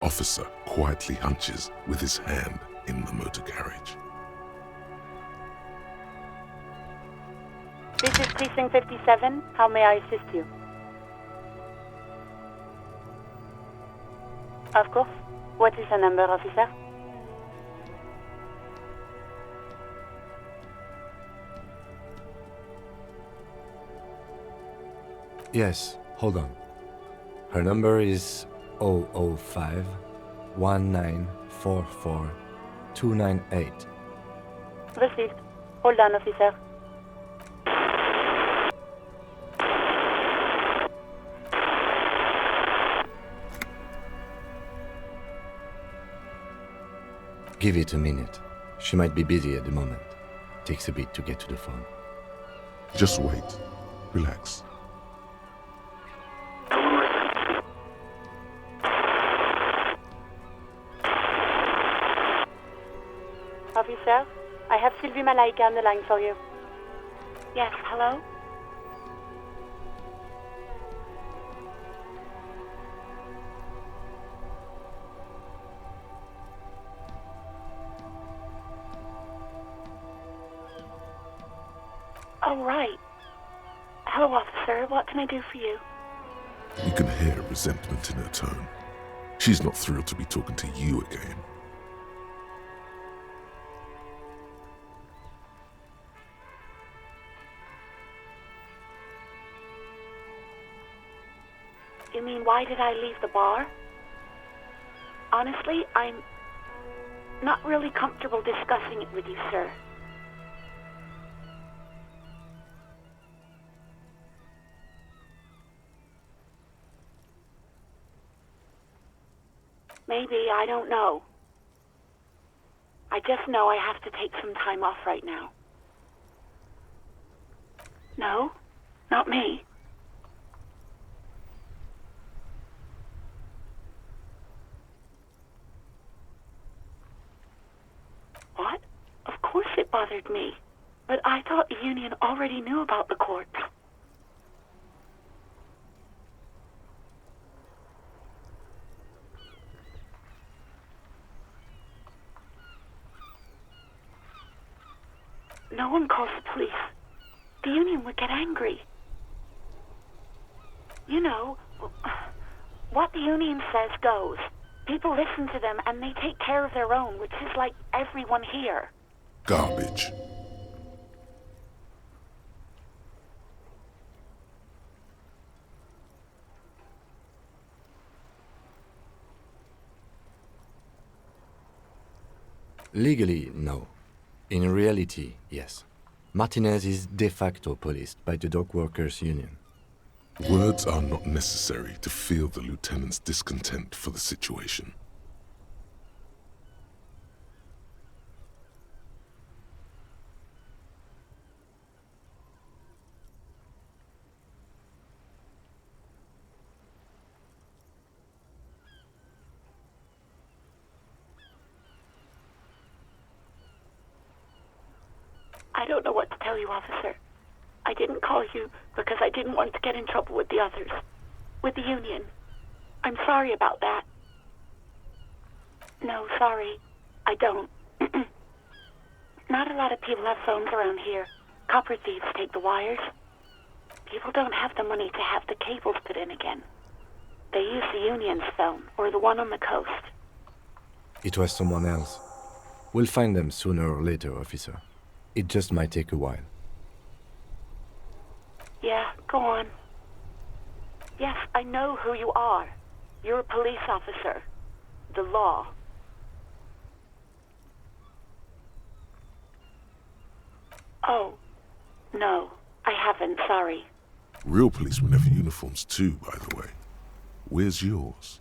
Officer quietly hunches with his hand in the motor carriage. This is Precinct 57. How may I assist you? Of course. What is the number, officer? Yes, hold on. Her number is 005 1944 298. Received. Hold on, officer. Give it a minute. She might be busy at the moment. Takes a bit to get to the phone. Just wait. Relax. Officer, I have Sylvie Malaika on the line for you. Yes, hello? Oh, right. Hello, officer. What can I do for you? You can hear resentment in her tone. She's not thrilled to be talking to you again. You mean, why did I leave the bar? Honestly, I'm not really comfortable discussing it with you, sir. Maybe, I don't know. I just know I have to take some time off right now. No, not me. What? Of course it bothered me. But I thought the union already knew about the court. No one calls the police. The union would get angry. You know, what the union says goes. People listen to them and they take care of their own, which is like everyone here. Garbage. Legally, no. In reality, yes. Martinez is de facto policed by the dock workers' union. Words are not necessary to feel the lieutenant's discontent for the situation. I don't know what to tell you, officer. I didn't call you because I didn't want to get in trouble with the others. With the union. I'm sorry about that. No, sorry. I don't. Not a lot of people have phones around here. Copper thieves take the wires. People don't have the money to have the cables put in again. They use the union's phone, or the one on the coast. It was someone else. We'll find them sooner or later, officer. It just might take a while. Yeah, go on. Yes, I know who you are. You're a police officer. The law. Oh, no, I haven't, sorry. Real policemen have uniforms too, by the way. Where's yours?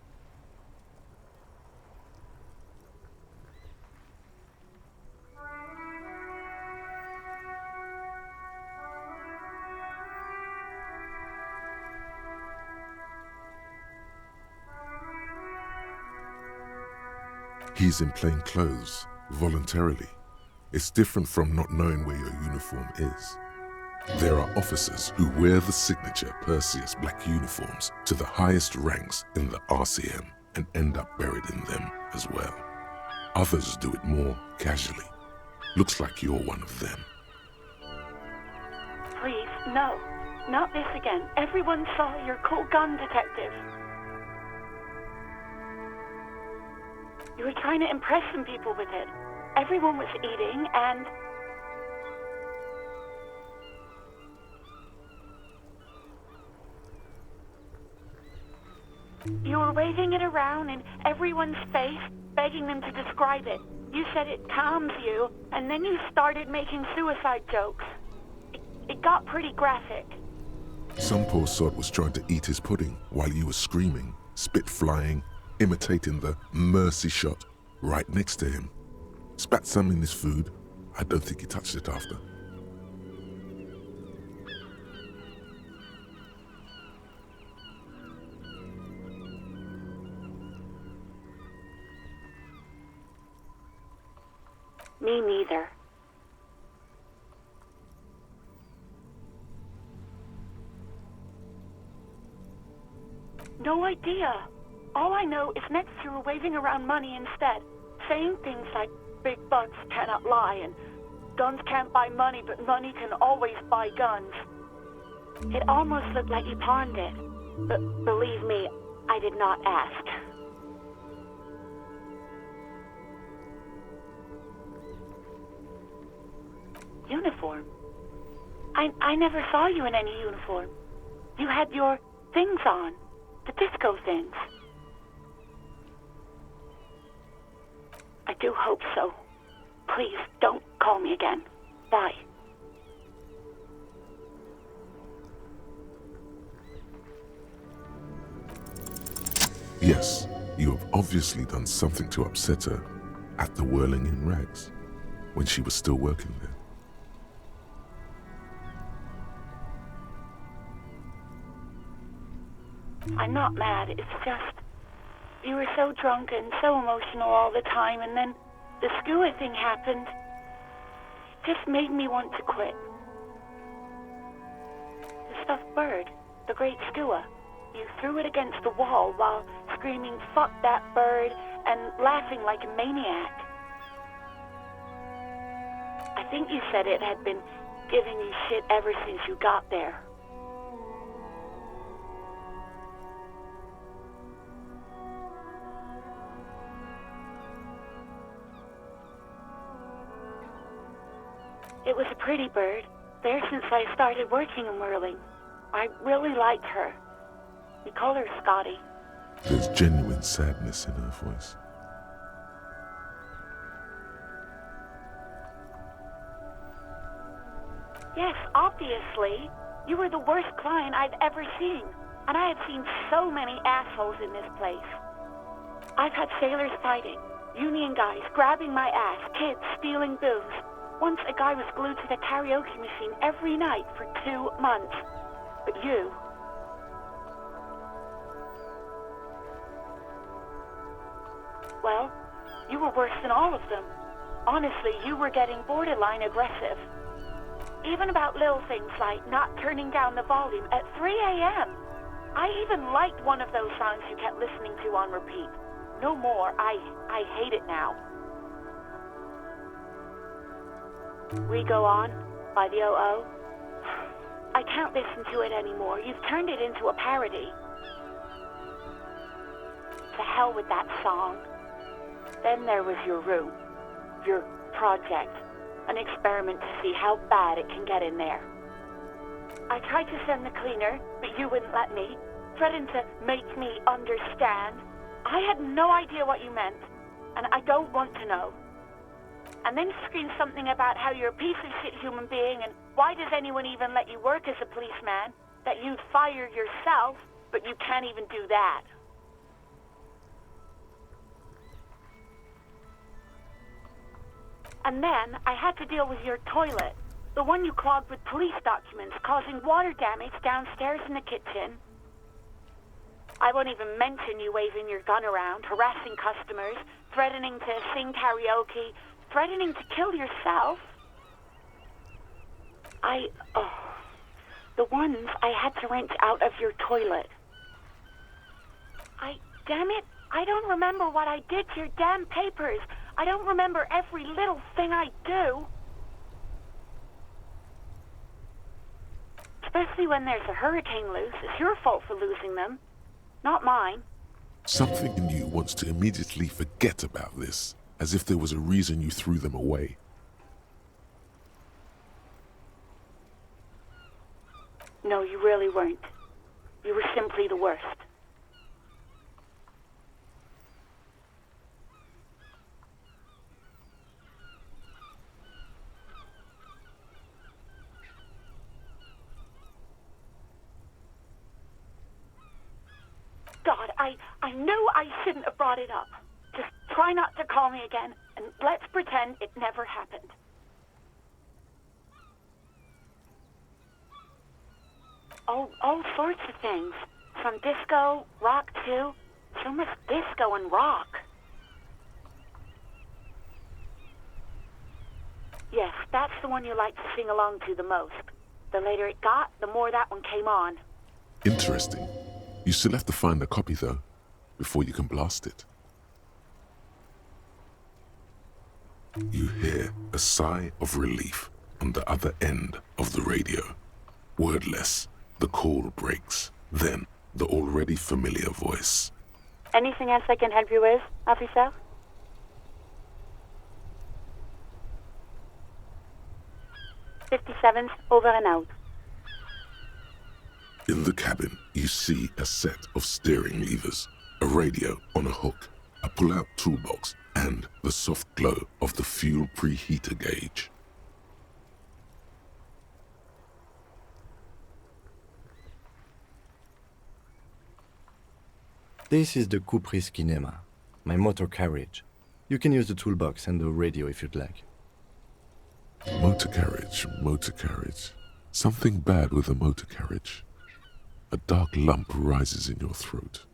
He's in plain clothes, voluntarily. It's different from not knowing where your uniform is. There are officers who wear the signature Perseus black uniforms to the highest ranks in the RCM. and end up buried in them as well. Others do it more casually. Looks like you're one of them. Please, no. Not this again. Everyone saw your cool gun, detective. You were trying to impress some people with it. Everyone was eating and... You were waving it around in everyone's face, begging them to describe it. You said it calms you, and then you started making suicide jokes. It got pretty graphic. Some poor sod was trying to eat his pudding while you were screaming, spit flying, imitating the mercy shot right next to him. Spat some in his food. I don't think he touched it after. Me neither. No idea. All I know is next you were waving around money instead, saying things like big bucks cannot lie and guns can't buy money, but money can always buy guns. It almost looked like you pawned it, but believe me, I did not ask. Uniform? I never saw you in any uniform. You had your things on. The disco things. I do hope so. Please, don't call me again. Bye. Yes, you have obviously done something to upset her at the Whirling in Rags when she was still working there. I'm not mad, it's just... You were so drunk and so emotional all the time, and then the skua thing happened. It just made me want to quit. The stuffed bird, the great skua, you threw it against the wall while screaming, "Fuck that bird," and laughing like a maniac. I think you said it had been giving you shit ever since you got there. It was a pretty bird, there since I started working in whirling. I really liked her. We call her Scotty. There's genuine sadness in her voice. Yes, obviously. You were the worst client I'd ever seen. And I had seen so many assholes in this place. I've had sailors fighting, union guys grabbing my ass, kids stealing booze. Once a guy was glued to the karaoke machine every night for 2 months. But you... Well, you were worse than all of them. Honestly, you were getting borderline aggressive. Even about little things like not turning down the volume at 3 a.m. I even liked one of those songs you kept listening to on repeat. No more. I hate it now. We Go On by the O.O. I can't listen to it anymore. You've turned it into a parody. To hell with that song. Then there was your room, your project, an experiment to see how bad it can get in there. I tried to send the cleaner, but you wouldn't let me, threatened to make me understand. I had no idea what you meant, and I don't want to know. And then you screamed something about how you're a piece of shit human being, and why does anyone even let you work as a policeman? That you'd fire yourself, but you can't even do that. And then I had to deal with your toilet, the one you clogged with police documents, causing water damage downstairs in the kitchen. I won't even mention you waving your gun around, harassing customers, threatening to sing karaoke, threatening to kill yourself. The ones I had to wrench out of your toilet. Damn it, I don't remember what I did to your damn papers. I don't remember every little thing I do. Especially when there's a hurricane loose. It's your fault for losing them, not mine. Something in you wants to immediately forget about this, as if there was a reason you threw them away. No, you really weren't. You were simply the worst. God, I knew I shouldn't have brought it up. Just try not to call me again, and let's pretend it never happened. All sorts of things. From disco, rock too. So much disco and rock. Yes, that's the one you like to sing along to the most. The later it got, the more that one came on. Interesting. You still have to find a copy, though, before you can blast it. You hear a sigh of relief on the other end of the radio. Wordless, the call breaks. Then, the already familiar voice. Anything else I can help you with, officer? "57's over and out." In the cabin, you see a set of steering levers, a radio on a hook, a pull-out toolbox, and the soft glow of the fuel preheater gauge. This is the Precinct Kinema, my motor carriage. You can use the toolbox and the radio if you'd like. Motor carriage, motor carriage. Something bad with a motor carriage. A dark lump rises in your throat.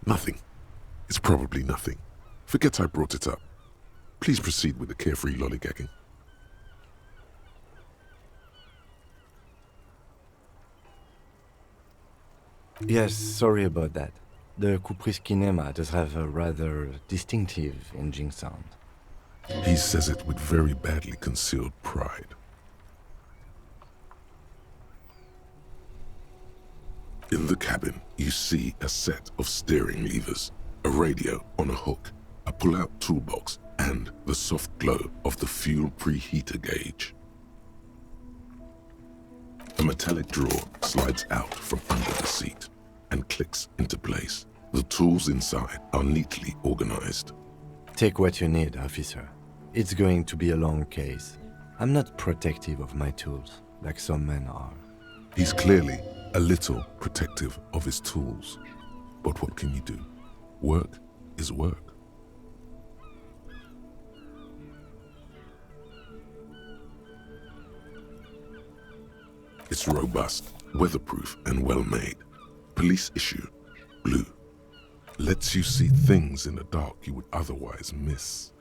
Nothing. It's probably nothing. Forget I brought it up. Please proceed with the carefree lollygagging. Yes, sorry about that. The Precinct Kinema does have a rather distinctive engine sound. He says it with very badly concealed pride. In the cabin, you see a set of steering levers, a radio on a hook, a pull-out toolbox, and the soft glow of the fuel preheater gauge. A metallic drawer slides out from under the seat and clicks into place. The tools inside are neatly organized. Take what you need, officer. It's going to be a long case. I'm not protective of my tools, like some men are. He's clearly a little protective of his tools. But what can you do? Work is work. It's robust, weatherproof, and well-made. Police issue, blue. Lets you see things in the dark you would otherwise miss.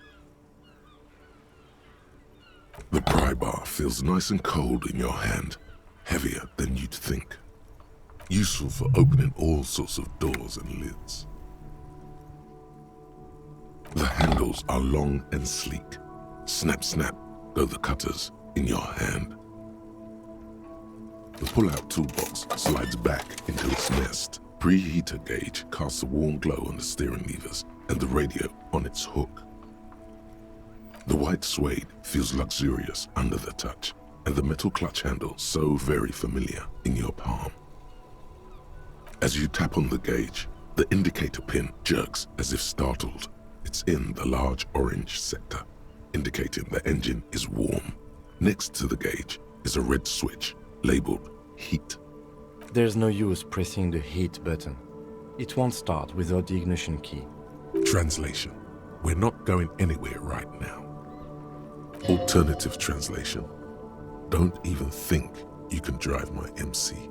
The pry bar feels nice and cold in your hand, heavier than you'd think. Useful for opening all sorts of doors and lids. The handles are long and sleek. Snap, snap, go the cutters in your hand. The pull-out toolbox slides back into its nest. Preheater gauge casts a warm glow on the steering levers and the radio on its hook. The white suede feels luxurious under the touch, and the metal clutch handle so very familiar in your palm. As you tap on the gauge, the indicator pin jerks as if startled. It's in the large orange sector, indicating the engine is warm. Next to the gauge is a red switch labeled heat. There's no use pressing the heat button. It won't start without the ignition key. Translation: we're not going anywhere right now. Alternative translation: don't even think you can drive my MC.